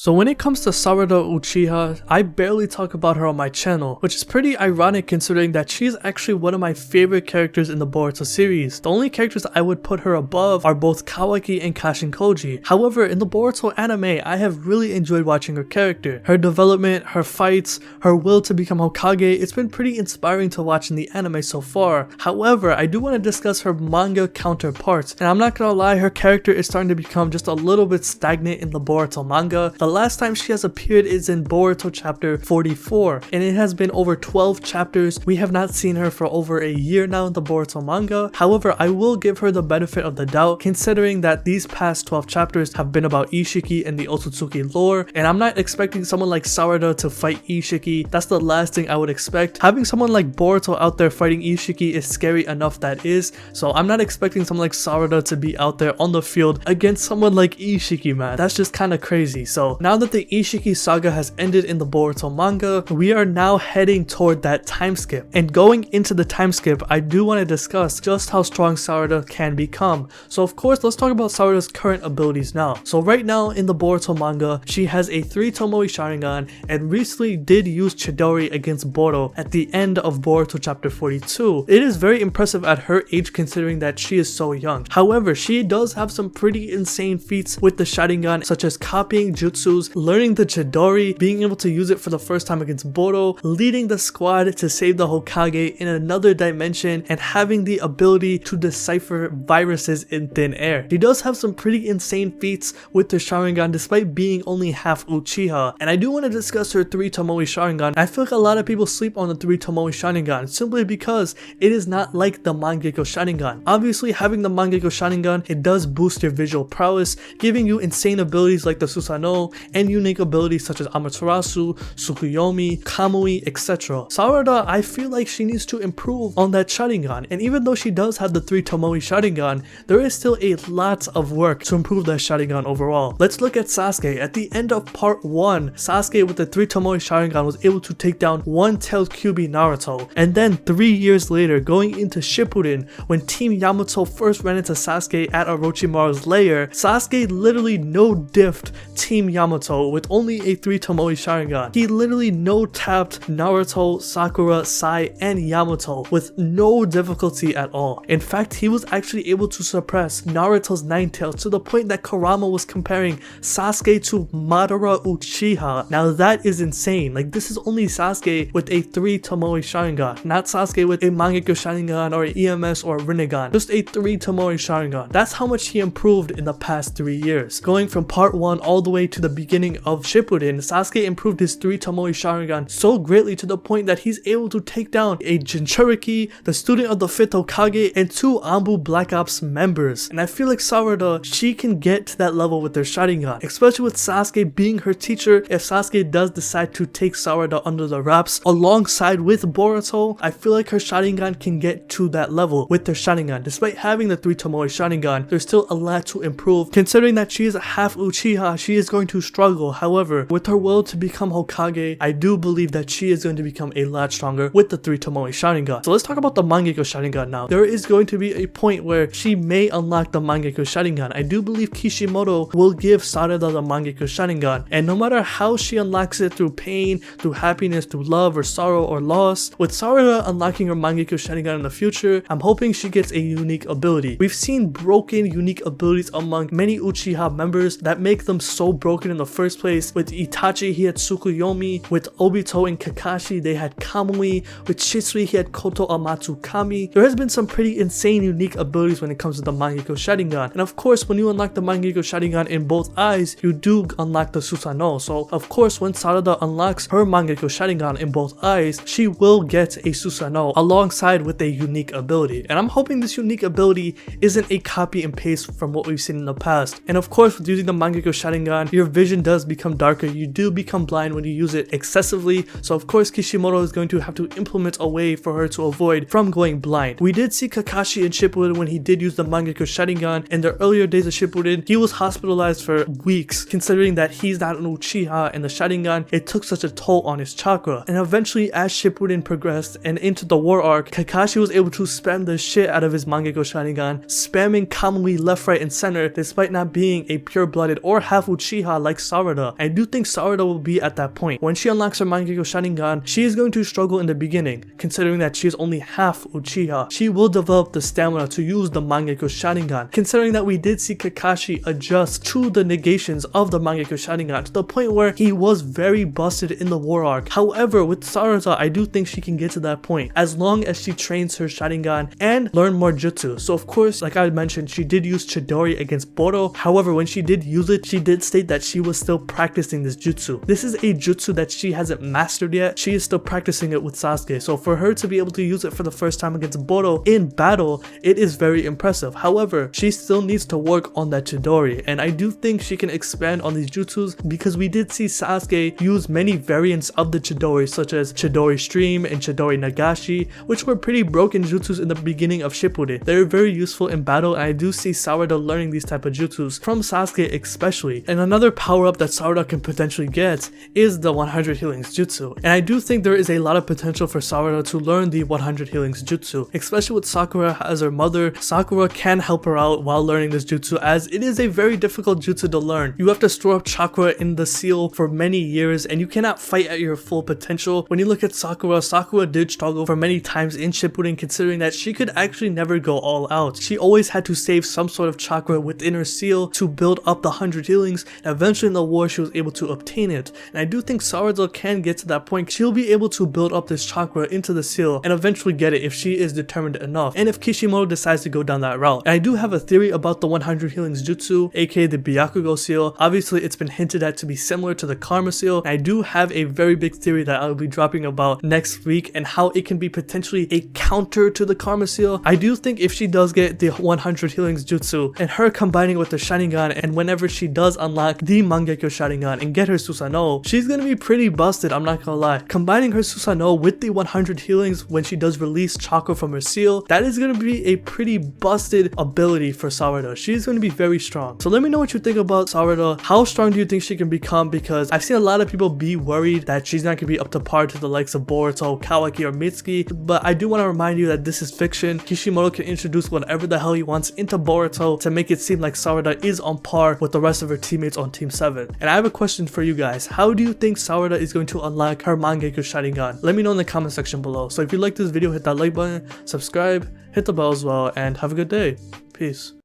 So when it comes to Sarada Uchiha, I barely talk about her on my channel, which is pretty ironic considering that she's actually one of my favorite characters in the Boruto series. The only characters I would put her above are both Kawaki and Kashin Koji. However, in the Boruto anime, I have really enjoyed watching her character. Her development, her fights, her will to become Hokage, it's been pretty inspiring to watch in the anime so far. However, I do want to discuss her manga counterparts, and I'm not gonna lie, her character is starting to become just a little bit stagnant in the Boruto manga. The last time she has appeared is in Boruto chapter 44, and it has been over 12 chapters. We have not seen her for over a year now in the Boruto manga. However, I will give her the benefit of the doubt considering that these past 12 chapters have been about Ishiki and the Otsutsuki lore, and I'm not expecting someone like Sarada to fight Ishiki. That's the last thing I would expect. Having someone like Boruto out there fighting Ishiki is scary enough that is, so I'm not expecting someone like Sarada to be out there on the field against someone like Ishiki, man. That's just kind of crazy. So now that the Ishiki saga has ended in the Boruto manga, we are now heading toward that time skip. And going into the time skip, I do want to discuss just how strong Sarada can become. So of course, let's talk about Sarada's current abilities now. So right now in the Boruto manga, she has a 3 Tomoe Sharingan and recently did use Chidori against Boruto at the end of Boruto chapter 42. It is very impressive at her age considering that she is so young. However, she does have some pretty insane feats with the Sharingan, such as copying jutsus, learning the Chidori, being able to use it for the first time against Boruto, leading the squad to save the Hokage in another dimension, and having the ability to decipher viruses in thin air. She does have some pretty insane feats with the Sharingan despite being only half Uchiha, and I do want to discuss her 3 Tomoe Sharingan. I feel like a lot of people sleep on the 3 Tomoe Sharingan simply because it is not like the Mangekyo Sharingan. Obviously, having the Mangekyo Sharingan, it does boost your visual prowess, giving you insane abilities like the Susanoo and unique abilities such as Amaterasu, Tsukuyomi, Kamui, etc. Sarada, I feel like she needs to improve on that Sharingan, and even though she does have the 3 Tomoe Sharingan, there is still a lot of work to improve that Sharingan overall. Let's look at Sasuke. At the end of part 1, Sasuke with the 3 Tomoe Sharingan was able to take down one-tailed Kyuubi Naruto, and then 3 years later, going into Shippuden, when Team Yamato first ran into Sasuke at Orochimaru's lair, Sasuke literally no-diffed Team Yamato with only a 3 Tomoe Sharingan. He literally no-tapped Naruto, Sakura, Sai, and Yamato with no difficulty at all. In fact, he was actually able to suppress Naruto's Nine Tails to the point that Kurama was comparing Sasuke to Madara Uchiha. Now that is insane. Like, this is only Sasuke with a 3 Tomoe Sharingan, not Sasuke with a Mangekyo Sharingan or EMS or Rinnegan. Just a 3 Tomoe Sharingan. That's how much he improved in the past 3 years. Going from part 1 all the way to the beginning of Shippuden, Sasuke improved his 3 Tomoe Sharingan so greatly to the point that he's able to take down a Jinchuriki, the student of the 5th Hokage, and 2 Anbu Black Ops members. And I feel like Sarada, she can get to that level with their Sharingan, especially with Sasuke being her teacher. If Sasuke does decide to take Sarada under the wraps alongside with Boruto, I feel like her Sharingan can get to that level with their Sharingan. Despite having the 3 Tomoe Sharingan, there's still a lot to improve. Considering that she is a half Uchiha, she is going to struggle. However, with her will to become Hokage, I do believe that she is going to become a lot stronger with the 3 Tomoe Sharingan. So let's talk about the Mangekyo Sharingan now. There is going to be a point where she may unlock the Mangekyo Sharingan. I do believe Kishimoto will give Sarada the Mangekyo Sharingan, and no matter how she unlocks it, through pain, through happiness, through love or sorrow or loss, with Sarada unlocking her Mangekyo Sharingan in the future, I'm hoping she gets a unique ability. We've seen broken unique abilities among many Uchiha members that make them so broken in the first place. With Itachi, he had Tsukuyomi. With Obito and Kakashi, they had Kamui. With Shisui, he had Koto Amatsukami. There has been some pretty insane unique abilities when it comes to the Mangekyo Sharingan. And of course, when you unlock the Mangekyo Sharingan in both eyes, you do unlock the Susanoo. So of course, when Sarada unlocks her Mangekyo Sharingan in both eyes, she will get a Susanoo alongside with a unique ability. And I'm hoping this unique ability isn't a copy and paste from what we've seen in the past. And of course, with using the Mangekyo Sharingan, your vision does become darker. You do become blind when you use it excessively. So of course, Kishimoto is going to have to implement a way for her to avoid from going blind. We did see Kakashi in Shippuden when he did use the Mangekyo Sharingan. In the earlier days of Shippuden, he was hospitalized for weeks, considering that he's not an Uchiha and the Sharingan, it took such a toll on his chakra. And eventually, as Shippuden progressed and into the war arc, Kakashi was able to spam the shit out of his Mangekyo Sharingan, spamming Kamui left, right, and center despite not being a pure-blooded or half Uchiha like Sarada. I do think Sarada will be at that point. When she unlocks her Mangekyo Sharingan, she is going to struggle in the beginning, considering that she is only half Uchiha. She will develop the stamina to use the Mangekyo Sharingan, considering that we did see Kakashi adjust to the negations of the Mangekyo Sharingan to the point where he was very busted in the war arc. However, with Sarada, I do think she can get to that point as long as she trains her Sharingan and learn more jutsu. So of course, like I mentioned, she did use Chidori against Boruto. However, when she did use it, she did state that she was still practicing this jutsu. This is a jutsu that she hasn't mastered yet. She is still practicing it with Sasuke. So for her to be able to use it for the first time against Boruto in battle, it is very impressive. However, she still needs to work on that Chidori, and I do think she can expand on these jutsus because we did see Sasuke use many variants of the Chidori, such as Chidori Stream and Chidori Nagashi, which were pretty broken jutsus in the beginning of Shippuden. They're very useful in battle, and I do see Sarada learning these type of jutsus from Sasuke especially. And another power up that Sarada can potentially get is the 100 healings jutsu, and I do think there is a lot of potential for Sarada to learn the 100 healings jutsu, especially with Sakura as her mother. Sakura can help her out while learning this jutsu, as it is a very difficult jutsu to learn. You have to store up chakra in the seal for many years, and you cannot fight at your full potential. When you look at Sakura, Sakura did struggle for many times in Shippuden, considering that she could actually never go all out. She always had to save some sort of chakra within her seal to build up the 100 healings, and eventually in the war she was able to obtain it. And I do think Sarada can get to that point. She'll be able to build up this chakra into the seal and eventually get it if she is determined enough, and if Kishimoto decides to go down that route. And I do have a theory about the 100 healings jutsu, aka the Byakugo seal. Obviously it's been hinted at to be similar to the Karma seal, and I do have a very big theory that I'll be dropping about next week and how it can be potentially a counter to the Karma seal. I do think if she does get the 100 healings jutsu and her combining with the Sharingan, and whenever she does unlock the Mangekyo Sharingan and get her Susanoo, she's gonna be pretty busted, I'm not gonna lie. Combining her Susanoo with the 100 healings when she does release chakra from her seal, that is gonna be a pretty busted ability for Sarada. She's gonna be very strong. So let me know what you think about Sarada. How strong do you think she can become? Because I've seen a lot of people be worried that she's not gonna be up to par to the likes of Boruto, Kawaki, or Mitsuki, but I do want to remind you that this is fiction. Kishimoto can introduce whatever the hell he wants into Boruto to make it seem like Sarada is on par with the rest of her teammates on Team 7. And I have a question for you guys. How do you think Sarada is going to unlock her Mangekyo Sharingan? Let me know in the comment section below. So if you like this video, hit that like button, subscribe, hit the bell as well, and have a good day. Peace.